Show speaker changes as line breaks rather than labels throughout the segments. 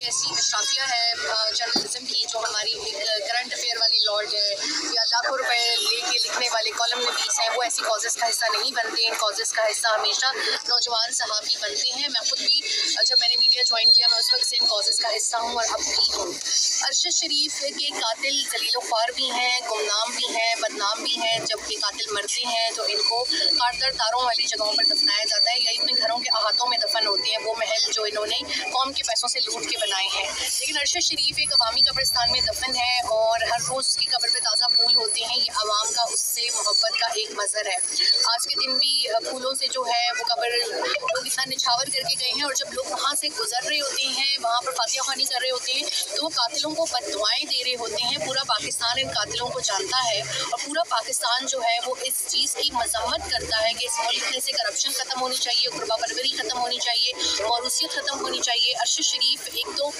ऐसी अशराफिया है जर्नलिज्म की, जो हमारी एक करंट अफेयर वाली लॉर्ड है या लाखों रुपए लेके लिखने वाले कॉलम नवीस हैं, वो ऐसी कॉजेज़ का हिस्सा नहीं बनते। इन कॉजेज़ का हिस्सा हमेशा नौजवान सहाफ़ी बनते हैं। मैं खुद भी जब मैंने मीडिया ज्वाइन किया, मैं उस वक्त से इन कॉजेज़ का हिस्सा हूँ और अब भी हूँ। अरशद शरीफ के कातिल जलील ख्वार भी हैं, गुमनाम भी हैं, बदनाम भी हैं। जब ये कातिल मरते हैं तो इनको कारदार तारों वाली जगहों पर दफनाया जाता है या अपने घरों के अहातों में दफन होते हैं, वो महल जो इन्होंने कौम के पैसों से लूट के बनाए हैं। लेकिन अरशद शरीफ एक अवामी कब्रिस्तान में दफन है और हर रोज़ उसकी कब्र पे ताज़ा फूल होते हैं। ये आवाम का उससे मोहब्बत का एक मज़हर है। आज के दिन भी फूलों से जो है वो कब्र लोग इतना निछावर करके गए हैं और जब लोग वहाँ से गुजर रहे होते हैं, वहाँ पर फातिहा ख़्वानी कर रहे होते हैं, तो वो कातिलों को बद्दुआएं दे रहे होते हैं। पूरा पाकिस्तान इन कातिलों को जानता है और पूरा पाकिस्तान जो है वो इस चीज़ की मजम्मत करता है कि इस मुल्क में से करप्शन ख़त्म होनी चाहिए, गुरबा परवरी ख़त्म होनी चाहिए, मौरूसियत ख़त्म होनी चाहिए। अरशद शरीफ एक तो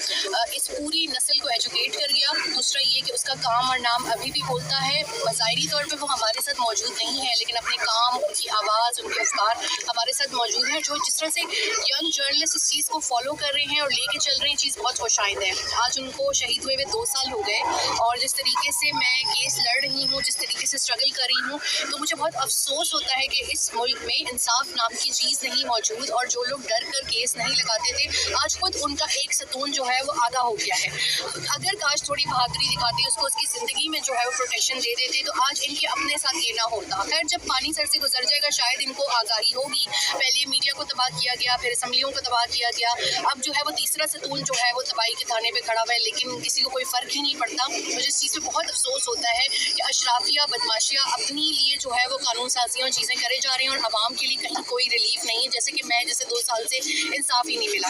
इस पूरी नस्ल को एजुकेट कर गया, दूसरा ये कि उसका काम और नाम अभी भी बोलता है। ज़ाहिरी तौर पे वो हमारे साथ मौजूद नहीं है, लेकिन अपने काम, उनकी आवाज़, उनके अफकार हमारे साथ मौजूद है। जो जिस तरह से यंग जर्नलिस्ट इस चीज़ को फॉलो कर रहे हैं और लेके चल रहे हैं, चीज़ बहुत खुशाइंद है। आज उनको शहीद हुए 2 साल हो गए और जिस तरीके से मैं केस लड़ रही हूँ, जिस तरीके से स्ट्रगल कर रही हूँ, तो मुझे बहुत अफसोस होता है कि इस मुल्क में इंसाफ नाम की चीज़ नहीं मौजूद और जो लोग डर कर केस नहीं लगाते थे, आज खुद उनका एक सतून जो है वो आगा हो गया है। अगर काश थोड़ी बहादुरी दिखाते, उसको उसकी ज़िंदगी में जो है वो प्रोटेक्शन दे देते, तो आज इनके अपने साथ ये ना होता। खैर, जब पानी सर से गुजर जाएगा शायद इनको आगाही होगी। पहले मीडिया को तबाह किया गया, फिर असम्बलियों को तबाह किया गया, अब जो है वो तीसरा सतून जो है वो तबाही के थाने पे खड़ा हुआ है, लेकिन किसी को कोई फ़र्क ही नहीं पड़ता। मुझे इस चीज़ पे बहुत अफसोस होता है कि अशराफिया, बदमाशियाँ अपनी लिए जो है वो कानून साजियाँ और चीज़ें करे जा रही हैं और आवाम के लिए कहीं कोई रिलीफ नहीं है। जैसे कि मैं, जैसे 2 साल से इंसाफ ही नहीं मिला।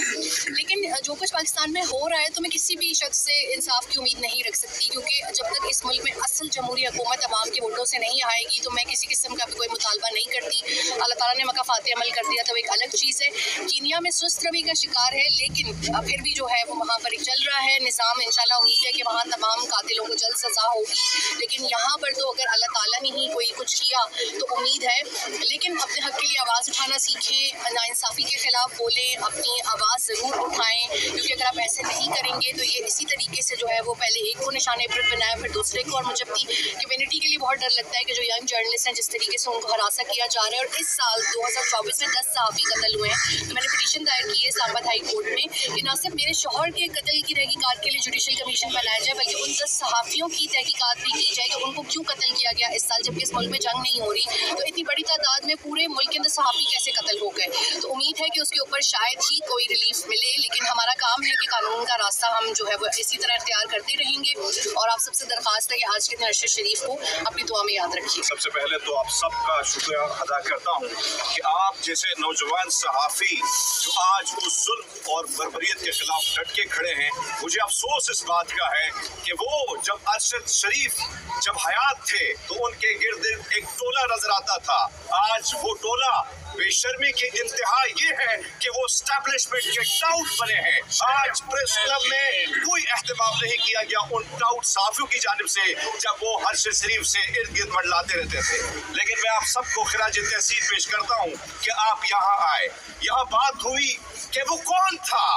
लेकिन जो कुछ पाकिस्तान में हो रहा है, तो मैं किसी भी शख्स से इंसाफ की उम्मीद नहीं रख सकती, क्योंकि जब तक इस मुल्क में असल जमहूरी हुकूमत आवाम के वोटों से नहीं आएगी, तो मैं किसी किस्म का भी कोई मुतालबा नहीं करती। अल्लाह ताला ने मकाफात अमल कर दिया तो एक अलग चीज़ है। कीनिया में सुस्त रवि का शिकार है, लेकिन फिर भी जो है वो वहाँ पर चल रहा है निज़ाम। इंशाल्लाह उम्मीद है कि वहाँ तमाम कातिलों को जल्द सज़ा होगी, लेकिन यहाँ पर तो अगर अल्लाह ताला ने ही कोई कुछ किया तो उम्मीद है। लेकिन अपने हक़ के लिए आवाज़ उठाना सीखें, नाइंसाफ़ी के ख़िलाफ़ बोलें, अपनी आवाज़ ज़रूर उठाएँ, क्योंकि अगर आप ऐसे नहीं करेंगे तो ये इसी तरीके से जो है वो पहले एक को निशाने इबरत बनाया, फिर दूसरे को। और मुझे अपनी कम्यूनिटी के लिए बहुत डर लगता है कि जो यंग जर्नलिस्ट हैं, जिस तरीके से उनको हरासा किया जा रहा है। और इस साल 2024 में 10 सहाफ़ी कत्ल हुए हैं, तो मैंने पिटीशन दायर की है इस्लामाबाद हाई कोर्ट में कि न सिर्फ मेरे शौहर के कत्ल की तहकीकात के लिए जुडिशल कमीशन बनाया जाए, बल्कि उन 10 सहाफ़ियों की तहकीकात भी की जाए कि उनको क्यों कत्ल किया गया इस साल, जबकि इस मुल्क में जंग नहीं हो रही। तो इतनी बड़ी तादाद में पूरे मुल्क के अंदर सहाफ़ी कैसे कत्ल हो गए? तो उम्मीद है कि उसके ऊपर शायद ही कोई रिलीफ मिले, लेकिन हमारा काम है कि कानून का रास्ता हम जो है वो इसी तरह इख्तियार करते रहेंगे। और आप सबसे दरख्वास्त है कि आज के दिन अरशद शरीफ को अपनी दुआ में याद रखिए।
सबसे पहले तो आप सबका शुक्रिया अदा करता हूँ कि आप जैसे नौजवान सहाफ़ी जो आज उस जुल्म और बर्बरियत के खिलाफ डट के खड़े हैं। मुझे अफसोस इस बात का है कि वो जब अरशद शरीफ जब हयात थे तो उनके गिर्द एक टोला नजर आता था। आज वो टोला बेशर्मी की इंतहा ये है कि वो एस्टैब्लिशमेंट के टाउट बने हैं। आज प्रेस क्लब में कोई एहतमाम नहीं किया गया उन टाउट सहाफ़ियों की जानिब से जब वो अरशद शरीफ से इर्द गिर्द मंडलाते रहते थे। लेकिन मैं आप सबको खिराज तहसीन पेश करता हूँ कि आप यहाँ आए, यहाँ बात हुई कि वो कौन था,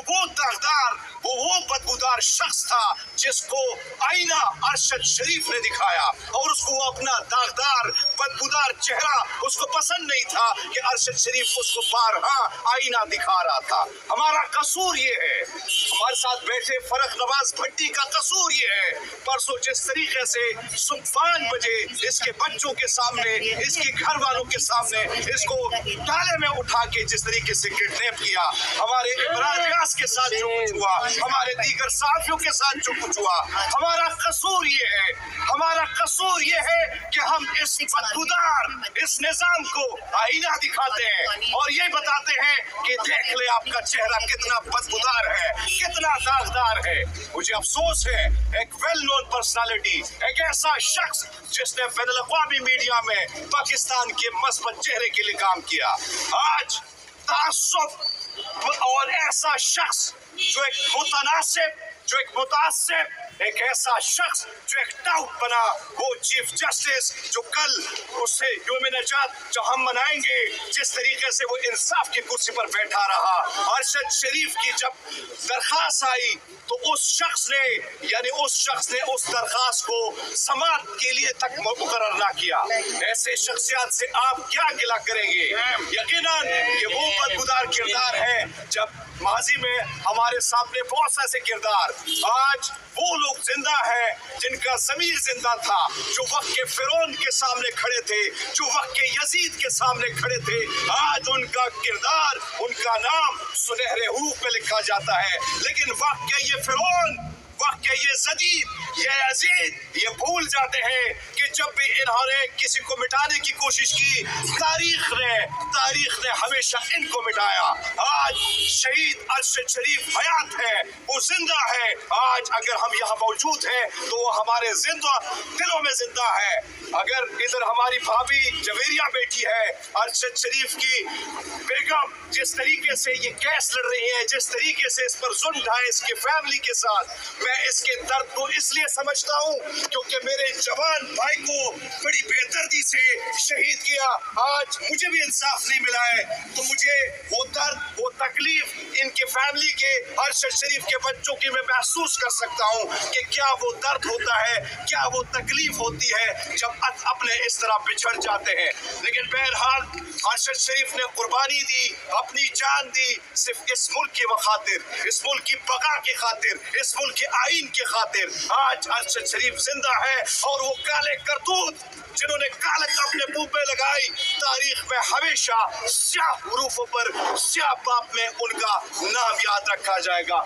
वो दागदार, वो बदबूदार शख्स था जिसको आईना अरशद शरीफ ने दिखाया और उसको अपना दागदार बदबूदार चेहरा उसको पसंद नहीं था कि अरशद शरीफ उसको बारहा आईना दिखा रहा था। हमारा कसूर ये है, हमारे साथ बैठे फरक नवाज भट्टी का कसूर ये है, परसों जिस तरीके से सुबह 5 बजे इसके बच्चों के सामने, इसके घर वालों के सामने इसको डाले में उठा के जिस तरीके से किडनैप किया, हमारे इमरान के साथ जो कुछ हुआ, हमारे दीगर साथियों के साथ जो कुछ हुआ, हमारा कसूर ये है, हमारा कसूर ये है कि हम इस बदबूदार इस निजाम को आईना दिखाते हैं और ये बताते हैं कि देख ले आपका चेहरा कितना बदबूदार है, कितना दागदार है। मुझे अफसोस है एक वेल नोन पर्सनालिटी, एक ऐसा शख्स जिसने बैनुल-अक़वामी मीडिया में पाकिस्तान के मस्बत चेहरे के लिए काम किया, आज तासुब और ऐसा शख्स जो एक मुतनासिब जो एक मुतासिब, एक ऐसा शख्स जो एक टाउट बना, वो चीफ जस्टिस जो कल उससे यौम निजात जो हम मनाएंगे, जिस तरीके से वो इंसाफ की कुर्सी पर बैठा रहा। अरशद शरीफ की जब दरख्वास्त आई तो उस शख्स ने उस दरख्वास्त को समात के लिए तक मुकर्रर ना किया। ऐसे शख्सियत से आप क्या गिला करेंगे? यकीनन ये वो बदबूदार किरदार है जब माजी में हमारे सामने बहुत से ऐसे किरदार, आज वो लोग जिंदा हैं जिनका ज़मीर जिंदा था, जो वक्त के फिरौन के सामने खड़े थे, जो वक्त के यजीद के सामने खड़े थे। आज उनका किरदार, उनका नाम सुनहरे हरूफ में लिखा जाता है, लेकिन वक्त के ये फिरौन, वक्त के ये जदीद, ये यजीद, ये भूल जाते हैं कि जब भी इन्होंने किसी को मिटाने की कोशिश की, तारीख ने हमेशा इनको मिटाया। आज शहीद अरशद शरीफ हयात है, वो जिंदा है। आज अगर हम यहाँ मौजूद हैं तो वो हमारे जिंदा दिलों में जिंदा है। अगर इधर हमारी भाभी जवेरिया बैठी है, अरशद शरीफ की बेगम, जिस तरीके से ये केस लड़ रही है, जिस तरीके से इस पर जुल्म ढाए इसकी फैमिली के साथ, मैं इसके दर्द को इसलिए समझता हूँ क्योंकि मेरे जवान भाई को बड़ी बेदर्दी से शहीद किया। आज मुझे भी इंसाफ नहीं मिला है तो मुझे वो दर्द, वो तकलीफ इनके फैमिली के, अरशद शरीफ के बच्चों की मैं महसूस कर सकता हूँ कि क्या वो दर्द होता है, क्या वो तकलीफ होती है जब अपने इस तरह बिछड़ जाते हैं। लेकिन बहरहाल अरशद शरीफ ने कुर्बानी दी, अपनी जान दी, सिर्फ इस मुल्क की खातिर, इस मुल्क की बका की खातिर, इस मुल्क के आइन की खातिर। आज अरशद शरीफ जिंदा है और वो काले करतूत जिन्होंने कालक अपने मुंह पे लगाई, तारीख में हमेशा स्याह हरूफों पर, स्याह बाप में उनका नाम याद रखा जाएगा।